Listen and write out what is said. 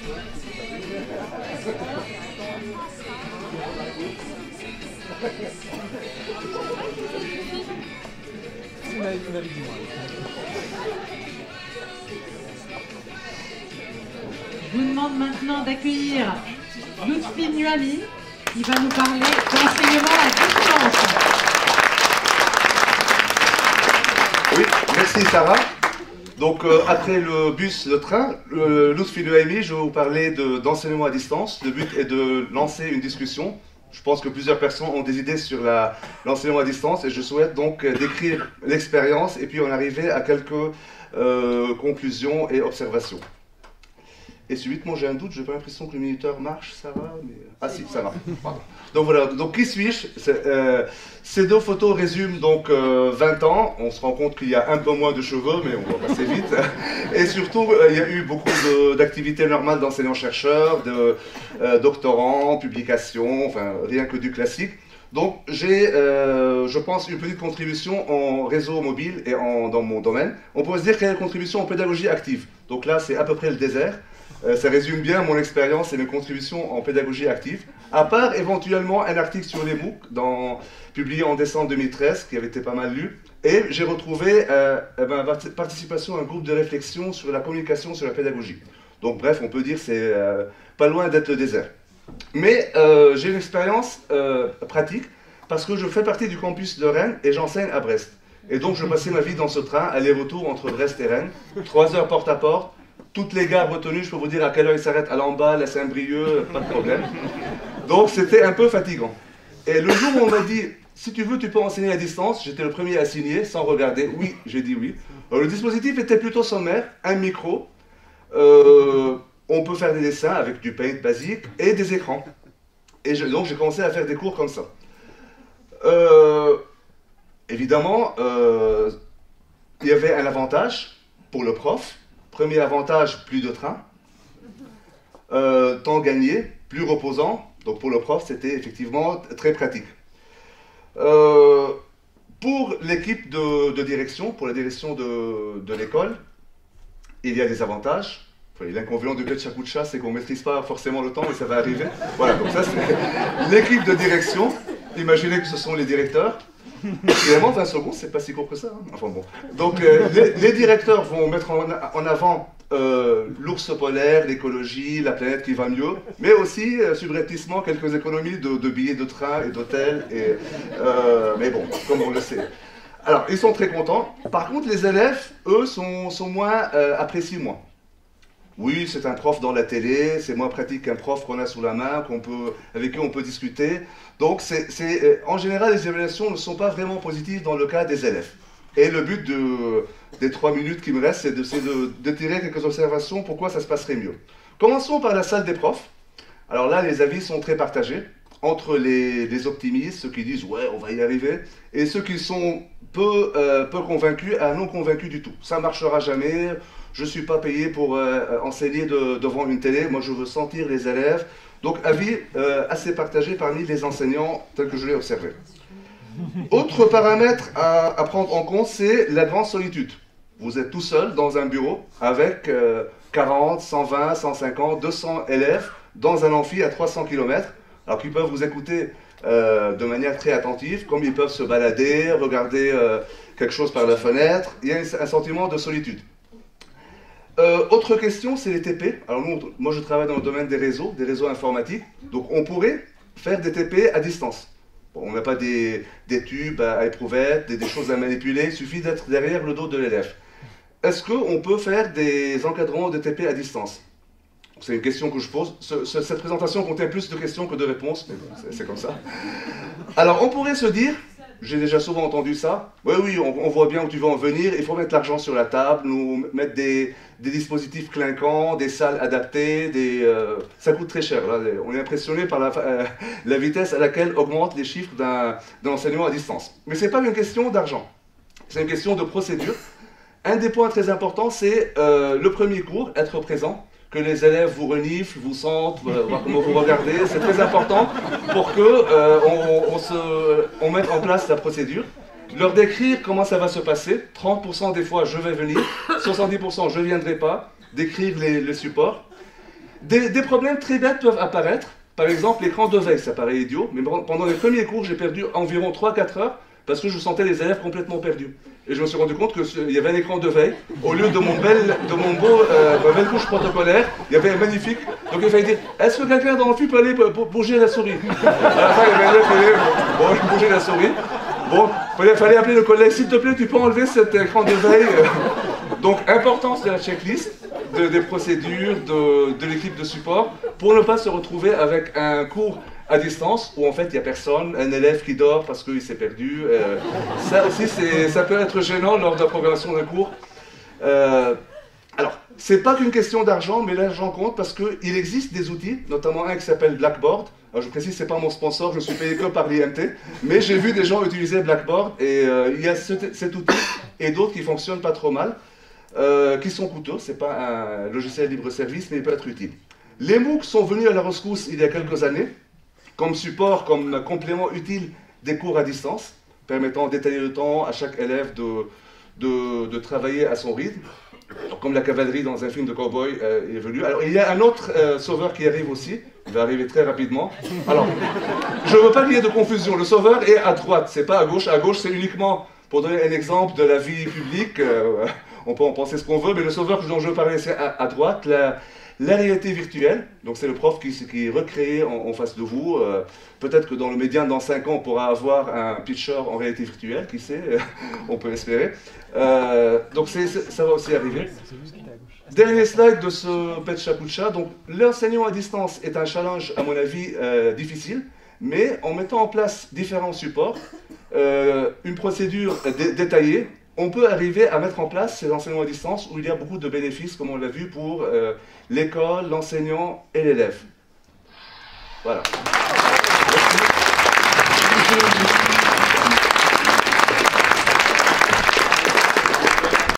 Je vous demande maintenant d'accueillir Lutfi Nuami qui va nous parler d'enseignement à distance. Oui, merci Sarah. Donc après le bus, le train, Lutfi Nuami, je vais vous parler d'enseignement à distance. Le but est de lancer une discussion. Je pense que plusieurs personnes ont des idées sur l'enseignement à distance et je souhaite donc décrire l'expérience et puis en arriver à quelques conclusions et observations. Et subitement j'ai un doute, j'ai pas l'impression que le minuteur marche, ça va mais... Ah si, ça marche. Pardon. Donc voilà, donc qui suis-je? Ces deux photos résument donc 20 ans, on se rend compte qu'il y a un peu moins de cheveux, mais on va passer vite. Et surtout, il y a eu beaucoup d'activités normales d'enseignants-chercheurs, de doctorants, publications, enfin rien que du classique. Donc j'ai, je pense, une petite contribution en réseau mobile et dans mon domaine. On pourrait se dire quelle est la contribution en pédagogie active. Donc là, c'est à peu près le désert. Ça résume bien mon expérience et mes contributions en pédagogie active, à part éventuellement un article sur les MOOC publié en décembre 2013 qui avait été pas mal lu, et j'ai retrouvé ma participation à un groupe de réflexion sur la communication, sur la pédagogie. Donc bref, on peut dire c'est pas loin d'être le désert. Mais j'ai une expérience pratique parce que je fais partie du campus de Rennes et j'enseigne à Brest. Et donc je passais ma vie dans ce train, aller-retour entre Brest et Rennes, 3 heures porte à porte. Toutes les gares retenues, je peux vous dire à quelle heure ils s'arrêtent à Lamballe, à Saint-Brieuc, pas de problème. Donc c'était un peu fatigant. Et le jour où on m'a dit, si tu veux, tu peux enseigner à distance, j'étais le premier à signer sans regarder. Oui, j'ai dit oui. Alors, le dispositif était plutôt sommaire, un micro, on peut faire des dessins avec du paint basique et des écrans. Et donc j'ai commencé à faire des cours comme ça. Évidemment, il y avait un avantage pour le prof. Premier avantage, plus de train. Temps gagné, plus reposant. Donc pour le prof, c'était effectivement très pratique. Pour l'équipe de direction, pour la direction de l'école, il y a des avantages. Enfin, l'inconvénient du Betchakucha, c'est qu'on ne maîtrise pas forcément le temps, mais ça va arriver. Voilà, donc ça c'est l'équipe de direction. Imaginez que ce sont les directeurs. Finalement, 20 secondes, c'est pas si court que ça. Hein. Enfin bon. Donc, les directeurs vont mettre en avant l'ours polaire, l'écologie, la planète qui va mieux, mais aussi, subrepticement, quelques économies de billets de train et d'hôtel. Mais bon, comme on le sait. Alors, ils sont très contents. Par contre, les élèves, eux, sont moins apprécient moins. Oui, c'est un prof dans la télé, c'est moins pratique qu'un prof qu'on a sous la main, avec qui on peut discuter. Donc, en général, les évaluations ne sont pas vraiment positives dans le cas des élèves. Et le but des 3 minutes qui me restent, c'est de tirer quelques observations pourquoi ça se passerait mieux. Commençons par la salle des profs. Alors là, les avis sont très partagés entre les optimistes, ceux qui disent « ouais, on va y arriver », et ceux qui sont peu convaincus à non convaincus du tout. Ça ne marchera jamais. Je ne suis pas payé pour enseigner devant une télé, moi je veux sentir les élèves. Donc avis assez partagé parmi les enseignants tels que je l'ai observé. Autre paramètre à prendre en compte, c'est la grande solitude. Vous êtes tout seul dans un bureau avec 40, 120, 150, 200 élèves dans un amphi à 300 km, alors qu'ils peuvent vous écouter de manière très attentive, comme ils peuvent se balader, regarder quelque chose par la fenêtre. Il y a un sentiment de solitude. Autre question, c'est les TP. Alors moi je travaille dans le domaine des réseaux informatiques, donc on pourrait faire des TP à distance. Bon, on n'a pas des tubes à éprouvettes, des choses à manipuler, il suffit d'être derrière le dos de l'élève. Est-ce qu'on peut faire des encadrements de TP à distance? C'est une question que je pose. Cette présentation contient plus de questions que de réponses, mais bon, c'est comme ça. Alors on pourrait se dire, j'ai déjà souvent entendu ça, oui, on voit bien où tu veux en venir, il faut mettre l'argent sur la table, nous mettre des dispositifs clinquants, des salles adaptées, ça coûte très cher. Là. On est impressionné par la vitesse à laquelle augmentent les chiffres d'un enseignement à distance. Mais ce n'est pas une question d'argent, c'est une question de procédure. Un des points très importants, c'est le premier cours, être présent, que les élèves vous reniflent, vous sentent, voir comment vous regardez. C'est très important pour qu'on mette en place la procédure. Leur décrire comment ça va se passer. 30% des fois, je vais venir. 70%, je ne viendrai pas. Décrire les supports. Des problèmes très bêtes peuvent apparaître. Par exemple, l'écran de veille, ça paraît idiot, mais pendant les premiers cours, j'ai perdu environ 3-4 heures parce que je sentais les élèves complètement perdus. Et je me suis rendu compte qu'il y avait un écran de veille. Au lieu de ma belle couche protocolaire, il y avait un magnifique. Donc il fallait dire, est-ce que quelqu'un dans l'amphi peut aller bouger la souris? À la fin, il y avait un élève qui allait bouger la souris. Bon, il fallait appeler le collègue, s'il te plaît, tu peux enlever cet écran de veille. Donc, importance de la checklist, des procédures, de l'équipe de support, pour ne pas se retrouver avec un cours à distance où en fait il n'y a personne, un élève qui dort parce qu'il s'est perdu. Ça aussi, ça peut être gênant lors de la programmation d'un cours. Alors, c'est pas qu'une question d'argent, mais l'argent compte parce qu'il existe des outils, notamment un qui s'appelle Blackboard. Alors, je précise, c'est pas mon sponsor, je suis payé que par l'IMT, mais j'ai vu des gens utiliser Blackboard et il y a cet outil et d'autres qui fonctionnent pas trop mal, qui sont coûteux. C'est pas un logiciel libre-service, mais il peut être utile. Les MOOC sont venus à la rescousse il y a quelques années, comme support, comme complément utile des cours à distance, permettant d'étaler le temps à chaque élève de travailler à son rythme. Comme la cavalerie dans un film de cowboy est venu. Alors, il y a un autre sauveur qui arrive aussi. Il va arriver très rapidement. Alors, je ne veux pas qu'il y ait de confusion. Le sauveur est à droite, c'est pas à gauche. À gauche, c'est uniquement, pour donner un exemple de la vie publique, on peut en penser ce qu'on veut, mais le sauveur dont je veux parler, c'est à droite. La réalité virtuelle, donc c'est le prof qui est recréé en face de vous. Peut-être que dans le médian, dans 5 ans, on pourra avoir un pitcher en réalité virtuelle, qui sait, on peut espérer. Donc ça va aussi arriver. Dernier slide de ce Pechakucha. Donc l'enseignement à distance est un challenge, à mon avis, difficile, mais en mettant en place différents supports, une procédure détaillée, on peut arriver à mettre en place ces enseignements à distance où il y a beaucoup de bénéfices, comme on l'a vu, pour l'école, l'enseignant et l'élève. Voilà. Merci.